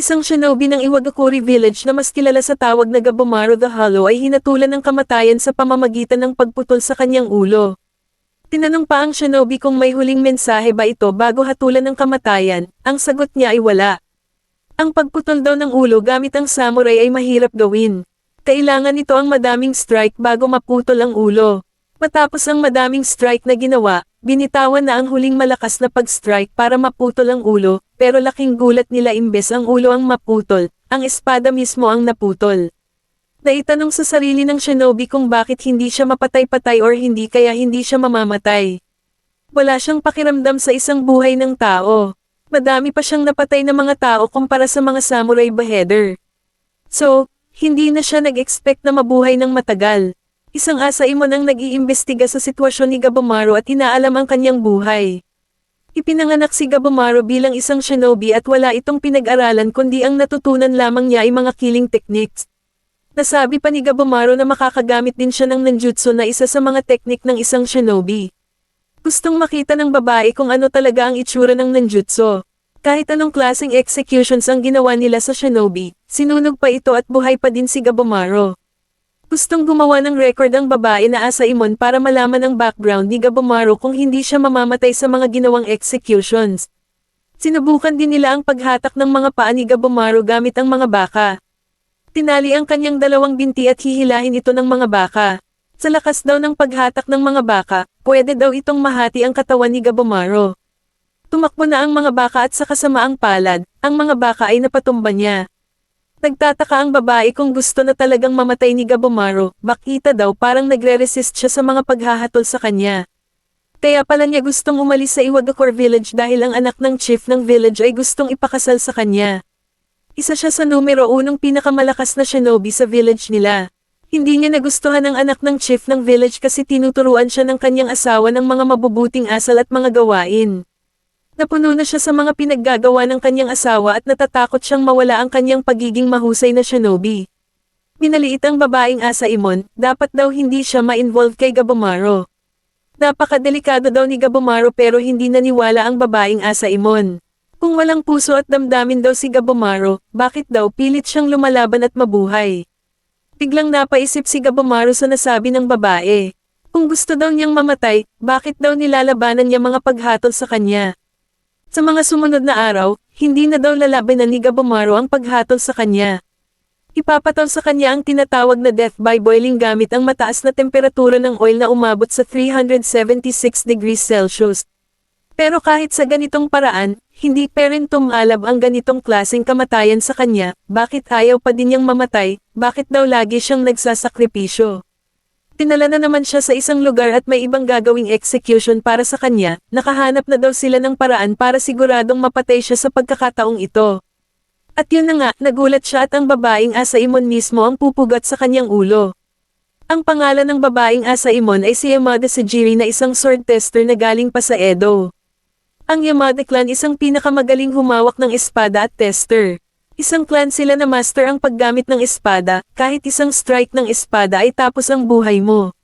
Isang shinobi ng Iwagakuri Village na mas kilala sa tawag na Gabomaru the Hollow ay hinatulan ng kamatayan sa pamamagitan ng pagputol sa kanyang ulo. Tinanong pa ang shinobi kung may huling mensahe ba ito bago hatulan ng kamatayan, ang sagot niya ay wala. Ang pagputol daw ng ulo gamit ang samurai ay mahirap gawin. Kailangan nito ang madaming strike bago maputol ang ulo. Matapos ang madaming strike na ginawa, binitawan na ang huling malakas na pag-strike para maputol ang ulo, pero laking gulat nila imbes ang ulo ang maputol, ang espada mismo ang naputol. Naitanong sa sarili ng shinobi kung bakit hindi siya mapatay-patay or hindi kaya hindi siya mamamatay. Wala siyang pakiramdam sa isang buhay ng tao. Madami pa siyang napatay na mga tao kumpara sa mga samurai beheader. So, hindi na siya nag-expect na mabuhay ng matagal. Isang asaimon ang nag-iimbestiga sa sitwasyon ni Gabomaru at inaalam ang kanyang buhay. Ipinanganak si Gabomaru bilang isang shinobi at wala itong pinag-aralan kundi ang natutunan lamang niya ay mga killing techniques. Nasabi pa ni Gabomaru na makakagamit din siya ng ninjutsu na isa sa mga teknik ng isang shinobi. Gustong makita ng babae kung ano talaga ang itsura ng ninjutsu. Kahit anong klaseng executions ang ginawa nila sa shinobi, sinunog pa ito at buhay pa din si Gabomaru. Gustong gumawa ng record ang babae na asaimon para malaman ang background ni Gabomaru kung hindi siya mamamatay sa mga ginawang executions. Sinubukan din nila ang paghatak ng mga paa ni Gabomaru gamit ang mga baka. Tinali ang kanyang dalawang binti at hihilahin ito ng mga baka. Sa lakas daw ng paghatak ng mga baka, pwede daw itong mahati ang katawan ni Gabomaru. Tumakbo na ang mga baka at sa kasamaang palad, ang mga baka ay napatumba niya. Nagtataka ang babae kung gusto na talagang mamatay ni Gabomaru, bakita daw parang nagre-resist siya sa mga paghahatol sa kanya. Kaya pala niya gustong umalis sa Iwagakure Village dahil ang anak ng chief ng village ay gustong ipakasal sa kanya. Isa siya sa numero 1 pinakamalakas na shinobi sa village nila. Hindi niya nagustuhan ang anak ng chief ng village kasi tinuturuan siya ng kanyang asawa ng mga mabubuting asal at mga gawain. Napuno na siya sa mga pinaggagawa ng kanyang asawa at natatakot siyang mawala ang kanyang pagiging mahusay na shinobi. Minaliit ang babaeng asaimon, dapat daw hindi siya ma-involve kay Gabomaru. Napakadelikado daw ni Gabomaru pero hindi naniwala ang babaeng asaimon. Kung walang puso at damdamin daw si Gabomaru, bakit daw pilit siyang lumalaban at mabuhay? Biglang napaisip si Gabomaru sa nasabi ng babae. Kung gusto daw niyang mamatay, bakit daw nilalabanan niya mga paghatol sa kanya? Sa mga sumunod na araw, hindi na daw lalabanan ni Gabomaru ang paghatol sa kanya. Ipapataw sa kanya ang tinatawag na death by boiling gamit ang mataas na temperatura ng oil na umabot sa 376 degrees Celsius. Pero kahit sa ganitong paraan, hindi pa rin tumalab ang ganitong klaseng kamatayan sa kanya, bakit ayaw pa din niyang mamatay, bakit daw lagi siyang nagsasakripisyo. Tinala na naman siya sa isang lugar at may ibang gagawing execution para sa kanya, nakahanap na daw sila ng paraan para siguradong mapatay siya sa pagkakataong ito. At yun na nga, nagulat siya at ang babaeng asaimon mismo ang pupugat sa kanyang ulo. Ang pangalan ng babaeng asaimon ay si Yamada Sajiri na isang sword tester na galing pa sa Edo. Ang Yamada clan isang pinakamagaling humawak ng espada at tester. Isang clan sila na master ang paggamit ng espada, kahit isang strike ng espada ay tapos ang buhay mo.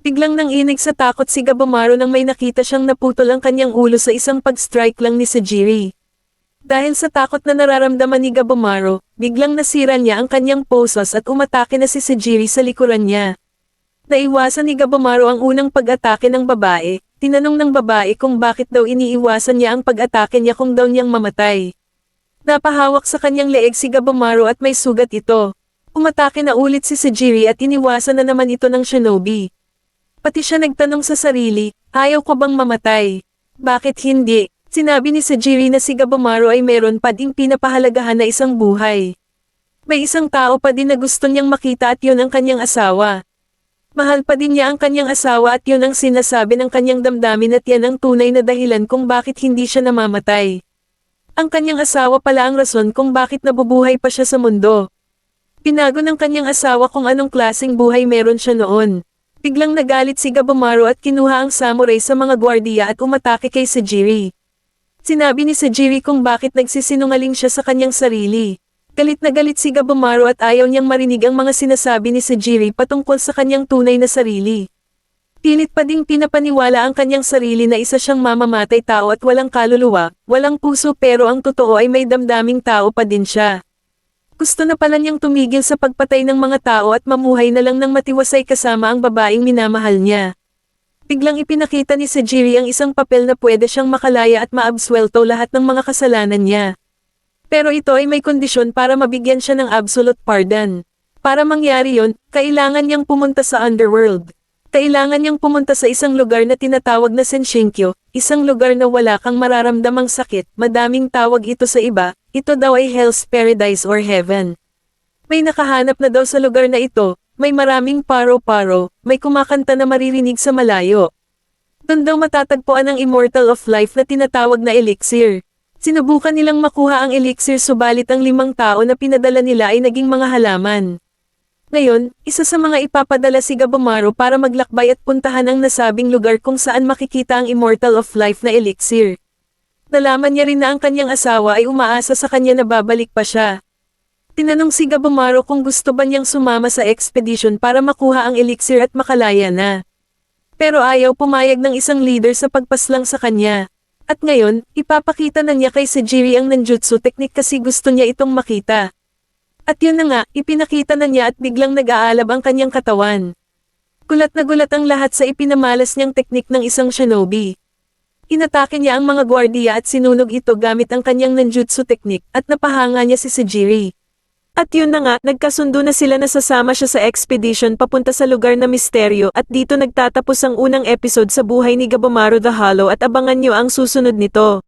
Biglang nanginig sa takot si Gabomaru nang may nakita siyang naputol ang kanyang ulo sa isang pag-strike lang ni Sajiri. Dahil sa takot na nararamdaman ni Gabomaru, biglang nasira niya ang kanyang poses at umatake na si Sajiri sa likuran niya. Naiwasan ni Gabomaru ang unang pag-atake ng babae, tinanong ng babae kung bakit daw iniiwasan niya ang pag-atake niya kung daw niyang mamatay. Napahawak sa kanyang leeg si Gabomaru at may sugat ito. Umatake na ulit si Sajiri at iniwasan na naman ito ng shinobi. Pati siya nagtanong sa sarili, ayaw ko bang mamatay? Bakit hindi? Sinabi ni Sajiri na si Gabomaru ay meron pa ding pinapahalagahan na isang buhay. May isang tao pa din na gusto niyang makita at yun ang kanyang asawa. Mahal pa din niya ang kanyang asawa at yun ang sinasabi ng kanyang damdamin at yan ang tunay na dahilan kung bakit hindi siya namamatay. Ang kanyang asawa pala ang rason kung bakit nabubuhay pa siya sa mundo. Pinago ng kanyang asawa kung anong klaseng buhay meron siya noon. Biglang nagalit si Gabomaru at kinuha ang samurai sa mga gwardiya at umatake kay Sajiri. Sinabi ni Sajiri kung bakit nagsisinungaling siya sa kanyang sarili. Galit na galit si Gabomaru at ayaw niyang marinig ang mga sinasabi ni Sajiri patungkol sa kanyang tunay na sarili. Pilit pa ding pinapaniwala ang kanyang sarili na isa siyang mamamatay tao at walang kaluluwa, walang puso pero ang totoo ay may damdaming tao pa din siya. Gusto na pala niyang tumigil sa pagpatay ng mga tao at mamuhay na lang ng matiwasay kasama ang babaeng minamahal niya. Biglang ipinakita ni Sejiri ang isang papel na pwede siyang makalaya at maabswelto lahat ng mga kasalanan niya. Pero ito ay may kondisyon para mabigyan siya ng absolute pardon. Para mangyari yon, kailangan niyang pumunta sa underworld. Kailangan niyang pumunta sa isang lugar na tinatawag na Senshinkyo, isang lugar na wala kang mararamdamang sakit, madaming tawag ito sa iba, ito daw ay Hell's Paradise or Heaven. May nakahanap na daw sa lugar na ito, may maraming paro-paro, may kumakanta na maririnig sa malayo. Doon daw matatagpuan ang Immortal of Life na tinatawag na elixir. Sinubukan nilang makuha ang elixir subalit ang 5 tao na pinadala nila ay naging mga halaman. Ngayon, isa sa mga ipapadala si Gabomaru para maglakbay at puntahan ang nasabing lugar kung saan makikita ang Immortal of Life na elixir. Nalaman niya rin na ang kanyang asawa ay umaasa sa kanya na babalik pa siya. Tinanong si Gabomaru kung gusto ba niyang sumama sa expedition para makuha ang elixir at makalaya na. Pero ayaw pumayag ng isang leader sa pagpaslang sa kanya. At ngayon, ipapakita na niya kay Sejiri ang nanjutsu technique kasi gusto niya itong makita. At yun na nga, ipinakita na niya at biglang nag-aalab ang kanyang katawan. Gulat na gulat ang lahat sa ipinamalas niyang teknik ng isang shinobi. Inatake niya ang mga gwardiya at sinunog ito gamit ang kanyang nanjutsu technique at napahanga niya si Sejiri. At yun na nga, nagkasundo na sila na sasama siya sa expedition papunta sa lugar na misteryo at dito nagtatapos ang unang episode sa buhay ni Gabomaru the Hollow at abangan niyo ang susunod nito.